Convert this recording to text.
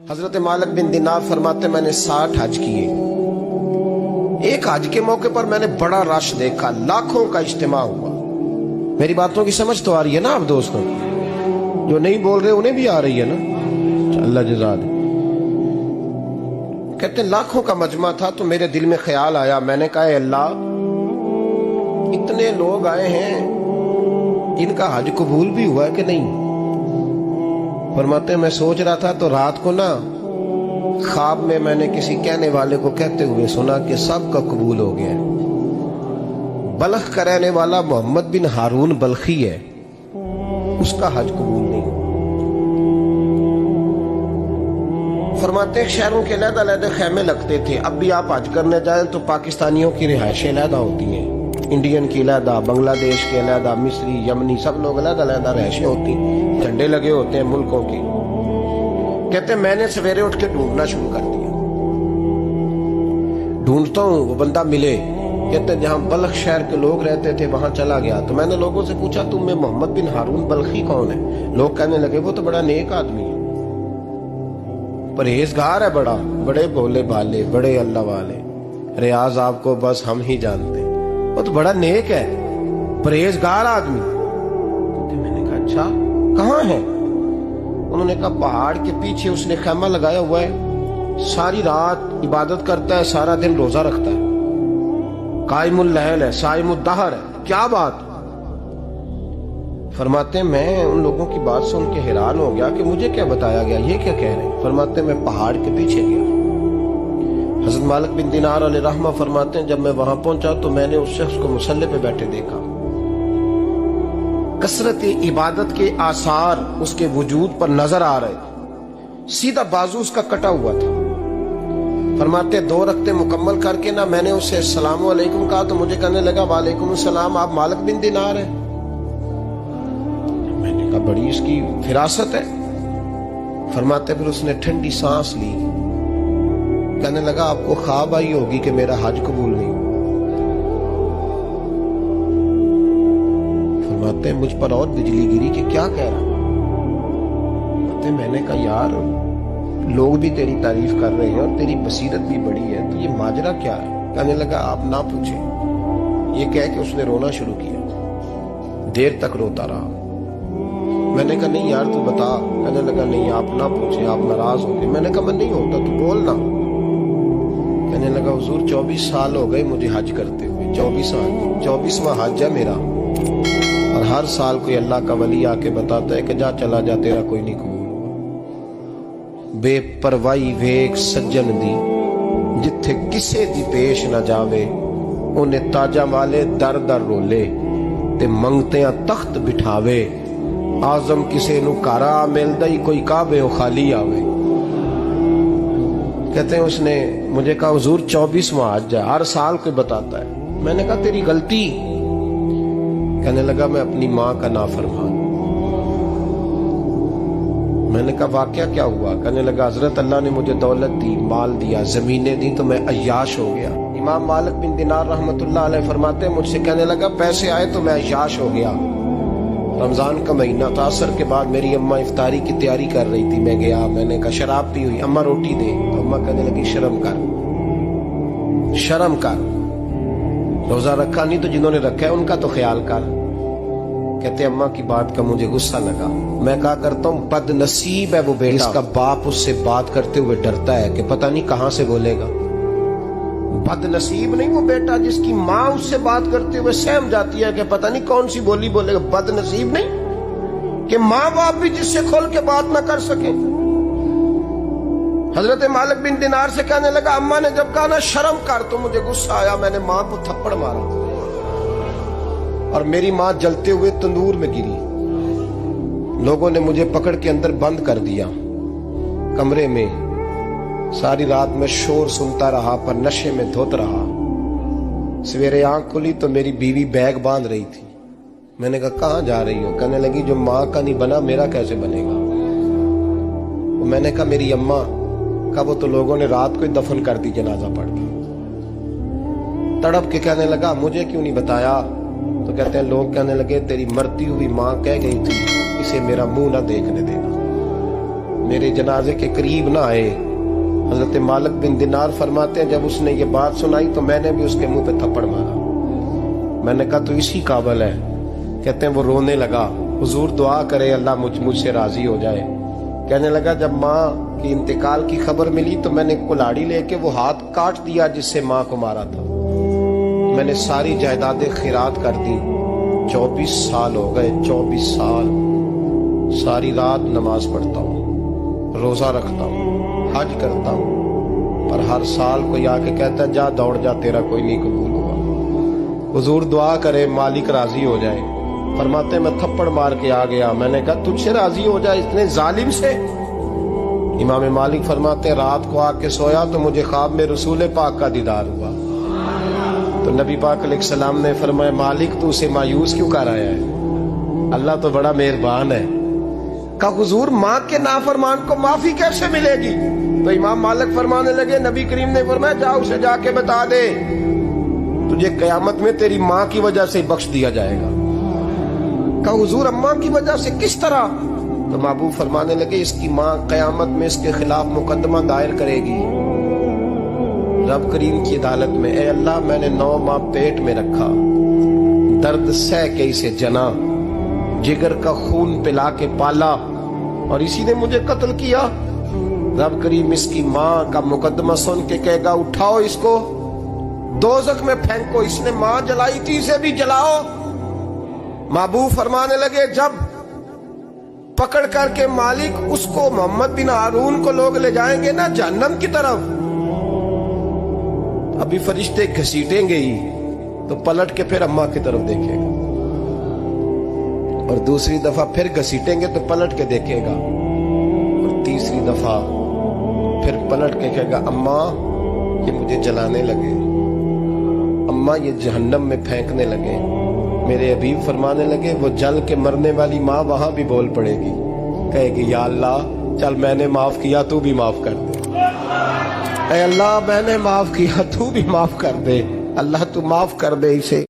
حضرت مالک بن دینار فرماتے میں نے 60 حج کیے. ایک حج کے موقع پر میں نے بڑا رش دیکھا، لاکھوں کا اجتماع ہوا. میری باتوں کی سمجھ تو آ رہی ہے نا آپ دوستوں؟ جو نہیں بول رہے انہیں بھی آ رہی ہے نا؟ اللہ جزا دے. کہتے ہیں لاکھوں کا مجمع تھا تو میرے دل میں خیال آیا، میں نے کہا اے اللہ، اتنے لوگ آئے ہیں، ان کا حج قبول بھی ہوا ہے کہ نہیں؟ فرماتے ہیں میں سوچ رہا تھا تو رات کو نا خواب میں نے کسی کہنے والے کو کہتے ہوئے سنا کہ سب کا قبول ہو گیا ہے. بلخ کا رہنے والا محمد بن ہارون بلخی ہے، اس کا حج قبول نہیں. فرماتے ہیں شہروں کے علیحدہ علیحدہ خیمے لگتے تھے. اب بھی آپ حج کرنے جائیں تو پاکستانیوں کی رہائشیں علیحدہ ہوتی ہیں، انڈین کی علیحدہ، بنگلہ دیش کے علیحدہ، مصری، یمنی، سب لوگ علیحدہ علیحدہ رہائشیں ہوتی ہیں، جھنڈے لگے ہوتے ہیں ملکوں کے. کہتے ہیں میں نے سویرے اٹھ کے ڈھونڈنا شروع کر دیا. ڈھونڈتا ہوں وہ بندہ ملے. کہتے ہیں جہاں بلخ شہر کے لوگ رہتے تھے وہاں چلا گیا تو میں نے لوگوں سے پوچھا تم میں محمد بن ہارون بلخی کون ہے؟ لوگ کہنے لگے وہ تو بڑا نیک آدمی ہے، پرہیزگار ہے، بڑے بولے بالے، بڑے اللہ والے، ریاض آپ کو بس ہم ہی جانتے ہیں، وہ تو بڑا نیک ہے، پرہیزگار آدمی. میں نے کہا اچھا کہاں ہے؟ انہوں نے کہا پہاڑ کے پیچھے اس نے خیمہ لگایا ہوا ہے، ساری رات عبادت کرتا ہے، سارا دن روزہ رکھتا ہے، قائم اللیل ہے، صائم الدہر ہے. کیا بات؟ فرماتے ہیں میں ان لوگوں کی بات سن کے حیران ہو گیا کہ مجھے کیا بتایا گیا، یہ کیا کہہ رہے ہیں. فرماتے ہیں میں پہاڑ کے پیچھے گیا. حضرت مالک بن دینار علیہ رحمہ فرماتے ہیں جب میں وہاں پہنچا تو میں نے اس شخص کو مصلی پہ بیٹھے دیکھا. کثرت عبادت کے آثار اس کے وجود پر نظر آ رہے تھے. سیدھا بازو اس کا کٹا ہوا تھا. فرماتے 2 رکعتیں مکمل کر کے نا میں نے اسے السلام علیکم کہا تو مجھے کہنے لگا وعلیکم السلام، آپ مالک بن دینار ہیں؟ میں نے کہا بڑی اس کی فراست ہے. فرماتے پھر اس نے ٹھنڈی سانس لی، کہنے لگا آپ کو خواب آئی ہوگی کہ میرا حج قبول نہیں. فرماتے مجھ پر اور بجلی گری کہ کیا کہہ رہا. میں نے کہا یار لوگ بھی تیری تعریف کر رہے ہیں اور تیری بصیرت بھی بڑی ہے، تو یہ ماجرا کیا ہے؟ کہنے لگا آپ نہ پوچھیں. یہ کہہ کے اس نے رونا شروع کیا، دیر تک روتا رہا. میں نے کہا نہیں یار تو بتا. کہنے لگا نہیں آپ نہ پوچھیں، آپ ناراض ہو گئے. میں نے کہا میں نہیں ہوتا، تو بولنا. کہنے لگا حضور 24 سال ہو گئے مجھے حج کرتے ہوئے، 24 سال، 24واں حج ہے میرا، اور ہر سال کوئی اللہ کا ولی آ کے بتاتا ہے کہ جا چلا جا تیرا کوئی نہیں قبول. بے پروائی ویک سجن دی جتھے کسے دی پیش نہ جاوے، انہیں تاجہ والے در در رولے تے منگتیاں تخت بٹھاوے. آزم کسے نو کارا ملدا ہی کوئی کعبے و خالی آوے. کہتے ہیں اس نے مجھے کہا حضور 24واں حج ہے، ہر سال کوئی بتاتا ہے. میں نے کہا تیری غلطی. کہنے لگا میں اپنی ماں کا نافرمان. میں نے کہا واقعہ کیا ہوا؟ کہنے لگا حضرت اللہ نے مجھے دولت دی، مال دیا، زمینیں دی تو میں عیاش ہو گیا. امام مالک بن دینار رحمت اللہ علیہ فرماتے ہیں مجھ سے کہنے لگا پیسے آئے تو میں عیاش ہو گیا. رمضان کا مہینہ تھا، عصر کے بعد میری اماں افطاری کی تیاری کر رہی تھی. میں گیا، میں نے کہا شراب پی ہوئی، اماں روٹی دے. تو اماں کہنے لگی شرم کر، شرم کر، روزہ رکھا نہیں تو جنہوں نے رکھا ہے ان کا تو خیال کر. کہتے اماں کی بات کا مجھے غصہ لگا. میں کہا کرتا ہوں بد نصیب ہے وہ بیٹا جس کا باپ اس سے بات کرتے ہوئے ڈرتا ہے کہ پتہ نہیں کہاں سے بولے گا. بد نصیب نہیں وہ بیٹا جس کی ماں اس سے بات کرتے ہوئے سہم جاتی ہے کہ پتہ نہیں کون سی بولی بولے گا. بد نصیب نہیں کہ ماں باپ بھی جس سے کھول کے بات نہ کر سکیں. حضرت مالک بن دینار سے کہنے لگا اماں نے جب کہا نا شرم کر تو مجھے غصہ آیا، میں نے ماں کو تھپڑ مارا اور میری ماں جلتے ہوئے تندور میں گری. لوگوں نے مجھے پکڑ کے اندر بند کر دیا کمرے میں. ساری رات میں شور سنتا رہا پر نشے میں دھوت رہا. سویرے آنکھ کھلی تو میری بیوی بیگ باندھ رہی تھی. میں نے کہا کہاں جا رہی ہو؟ کہنے لگی جو ماں کا نہیں بنا میرا کیسے بنے گا. میں نے کہا میری اماں کا وہ تو لوگوں نے رات کو ہی دفن کر دی جنازہ پڑھ کے. تڑپ کے کہنے لگا مجھے کیوں نہیں بتایا؟ تو کہتے ہیں لوگ کہنے لگے تیری مرتی ہوئی ماں کہہ گئی تھی اسے میرا منہ نہ دیکھنے دینا. میرے جنازے کے قریب نہ آئے. حضرت مالک بن دینار فرماتے ہیں جب اس نے یہ بات سنائی تو میں نے بھی اس کے منہ پہ تھپڑ مارا. میں نے کہا تو اسی قابل ہے. کہتے ہیں وہ رونے لگا, حضور دعا کرے اللہ مجھ سے راضی ہو جائے. کہنے لگا جب ماں کی انتقال کی خبر ملی تو میں نے کلاڑی لے کے وہ ہاتھ کاٹ دیا جس سے ماں کو مارا تھا. میں نے ساری جائیدادیں خیرات کر دی. 24 سال ہو گئے, 24 سال ساری رات نماز پڑھتا ہوں, روزہ رکھتا ہوں, حج کرتا ہوں, پر ہر سال کوئی آ کے کہتا ہے جا دوڑ جا تیرا کوئی نہیں قبول ہوا. حضور دعا کرے مالک راضی ہو جائے. فرماتے میں تھپڑ مار کے آ گیا. میں نے کہا تجھ سے راضی ہو جائے اتنے ظالم سے. امام مالک فرماتے رات کو آ کے سویا تو مجھے خواب میں رسول پاک کا دیدار ہوا. تو نبی پاک علیہ السلام نے فرمایا مالک تو اسے مایوس کیوں کر آیا ہے, اللہ تو بڑا مہربان ہے. کہا حضور ماں کے نافرمان کو معافی کیسے ملے گی؟ تو امام مالک فرمانے لگے نبی کریم نے فرمایا جا اسے جا کے بتا دے تجھے قیامت میں تیری ماں کی وجہ سے بخش دیا جائے گا. کہا حضور اماں کی وجہ سے کس طرح؟ تو محبوب فرمانے لگے اس کی ماں قیامت میں اس کے خلاف مقدمہ دائر کرے گی رب کریم کی عدالت میں, اے اللہ میں نے 9 ماہ پیٹ میں رکھا, درد سہ کے اسے جنا, جگر کا خون پلا کے پالا اور اسی نے مجھے قتل کیا. رب کریم اس کی ماں کا مقدمہ سن کے کہے گا اٹھاؤ اس کو دوزخ میں پھینکو, اس نے ماں جلائی تھی اسے بھی جلاؤ. محبوب فرمانے لگے جب پکڑ کر کے مالک اس کو محمد بن ہارون کو لوگ لے جائیں گے نا جہنم کی طرف, ابھی فرشتے گھسیٹیں گے ہی تو پلٹ کے پھر اماں کی طرف دیکھے گا, اور دوسری دفعہ پھر گھسیٹیں گے تو پلٹ کے دیکھے گا, اور تیسری دفعہ پھر پلٹ کے کہے گا اماں یہ مجھے جلانے لگے, اماں یہ جہنم میں پھینکنے لگے. میرے حبیب فرمانے لگے وہ جل کے مرنے والی ماں وہاں بھی بول پڑے گی, کہے گی یا اللہ چل میں نے معاف کیا تو بھی معاف کر دے, اے اللہ میں نے معاف کیا تو بھی معاف کر دے, اللہ تو معاف کر دے اسے.